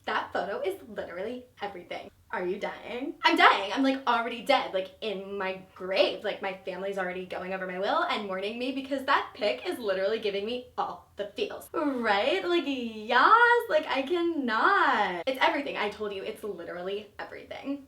That photo is literally everything. Are you dying? I'm dying. I'm like already dead, like in my grave. Like my family's already going over my will and mourning me because that pic is literally giving me all the feels. Right? Like yes, like I cannot. It's everything. I told you, it's literally everything.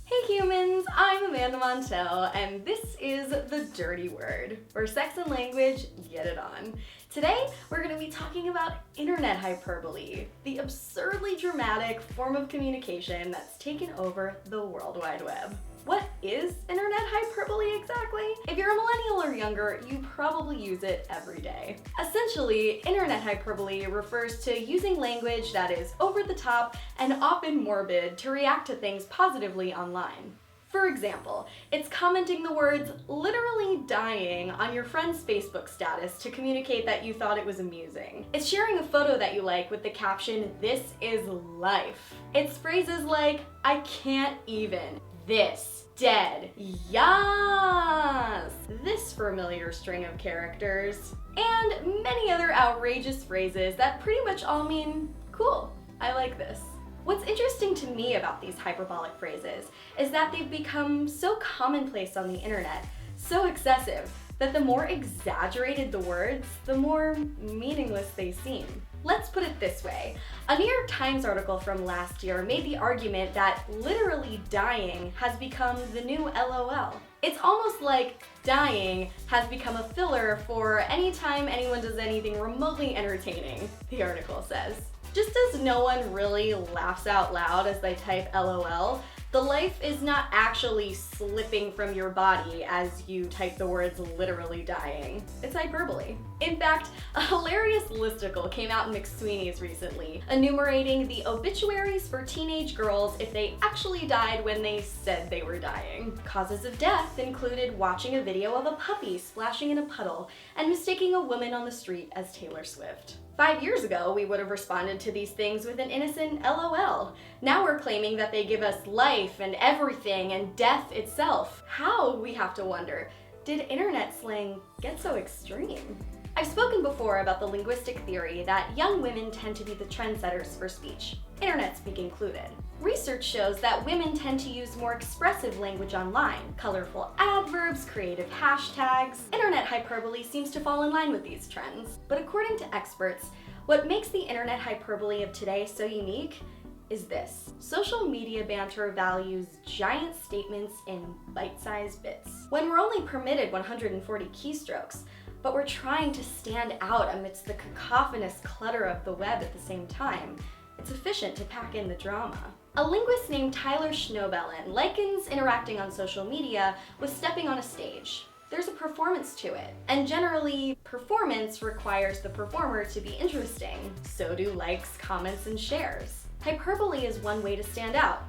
Hey humans, I'm Amanda Montel, and this is The Dirty Word, where sex and language get it on. Today, we're going to be talking about internet hyperbole, the absurdly dramatic form of communication that's taken over the World Wide Web. What is internet hyperbole exactly? If you're a millennial or younger, you probably use it every day. Essentially, internet hyperbole refers to using language that is over the top and often morbid to react to things positively online. For example, it's commenting the words "literally dying" on your friend's Facebook status to communicate that you thought it was amusing. It's sharing a photo that you like with the caption, "This is life." It's phrases like, "I can't even," "this," "dead," "yas," this familiar string of characters, and many other outrageous phrases that pretty much all mean, "cool, I like this." What's interesting to me about these hyperbolic phrases is that they've become so commonplace on the internet, so excessive, that the more exaggerated the words, the more meaningless they seem. Let's put it this way. A New York Times article from last year made the argument that literally dying has become the new LOL. It's almost like dying has become a filler for any time anyone does anything remotely entertaining, the article says. Just as no one really laughs out loud as they type LOL, the life is not actually slipping from your body as you type the words "literally dying." It's hyperbole. In fact, a hilarious listicle came out in McSweeney's recently, enumerating the obituaries for teenage girls if they actually died when they said they were dying. Causes of death included watching a video of a puppy splashing in a puddle and mistaking a woman on the street as Taylor Swift. 5 years ago, we would have responded to these things with an innocent LOL. Now we're claiming that they give us life and everything and death itself. How, we have to wonder, did internet slang get so extreme? I've spoken before about the linguistic theory that young women tend to be the trendsetters for speech, internet speak included. Research shows that women tend to use more expressive language online, colorful adverbs, creative hashtags. Internet hyperbole seems to fall in line with these trends. But according to experts, what makes the internet hyperbole of today so unique is this. Social media banter values giant statements in bite-sized bits. When we're only permitted 140 keystrokes, but we're trying to stand out amidst the cacophonous clutter of the web at the same time, it's efficient to pack in the drama. A linguist named Tyler Schnoebelen likens interacting on social media with stepping on a stage. There's a performance to it, and generally, performance requires the performer to be interesting. So do likes, comments, and shares. Hyperbole is one way to stand out.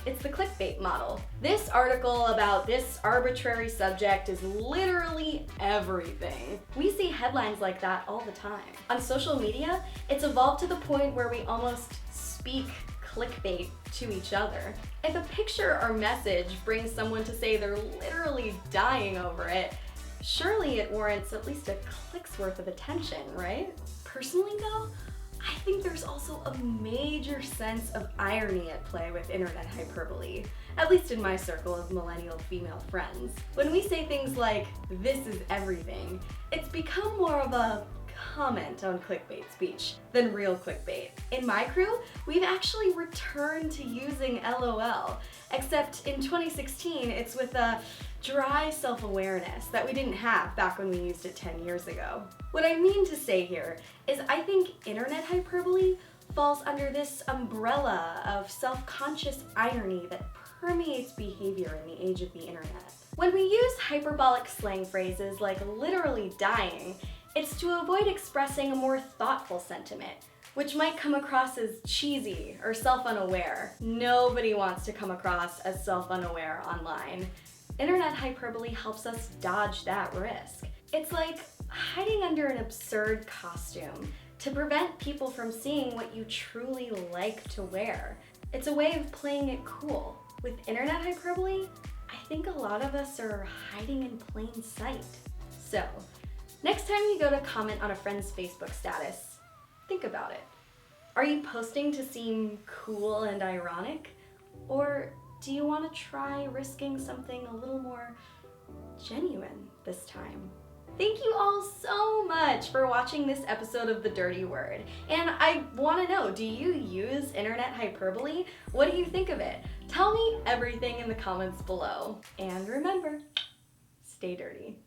It's the clickbait model. This article about this arbitrary subject is literally everything. We see headlines like that all the time. On social media, it's evolved to the point where we almost speak clickbait to each other. If a picture or message brings someone to say they're literally dying over it, surely it warrants at least a click's worth of attention, right? Personally though, I think there's also a major sense of irony at play with internet hyperbole, at least in my circle of millennial female friends. When we say things like, "this is everything," it's become more of a comment on clickbait speech than real clickbait. In my crew, we've actually returned to using LOL, except in 2016 it's with a dry self-awareness that we didn't have back when we used it 10 years ago. What I mean to say here is I think internet hyperbole falls under this umbrella of self-conscious irony that permeates behavior in the age of the internet. When we use hyperbolic slang phrases like "literally dying," it's to avoid expressing a more thoughtful sentiment, which might come across as cheesy or self-unaware. Nobody wants to come across as self-unaware online. Internet hyperbole helps us dodge that risk. It's like hiding under an absurd costume to prevent people from seeing what you truly like to wear. It's a way of playing it cool. With internet hyperbole, I think a lot of us are hiding in plain sight. So, Next time you go to comment on a friend's Facebook status, think about it. Are you posting to seem cool and ironic? Or do you want to try risking something a little more genuine this time? Thank you all so much for watching this episode of The Dirty Word. And I want to know, do you use internet hyperbole? What do you think of it? Tell me everything in the comments below. And remember, stay dirty.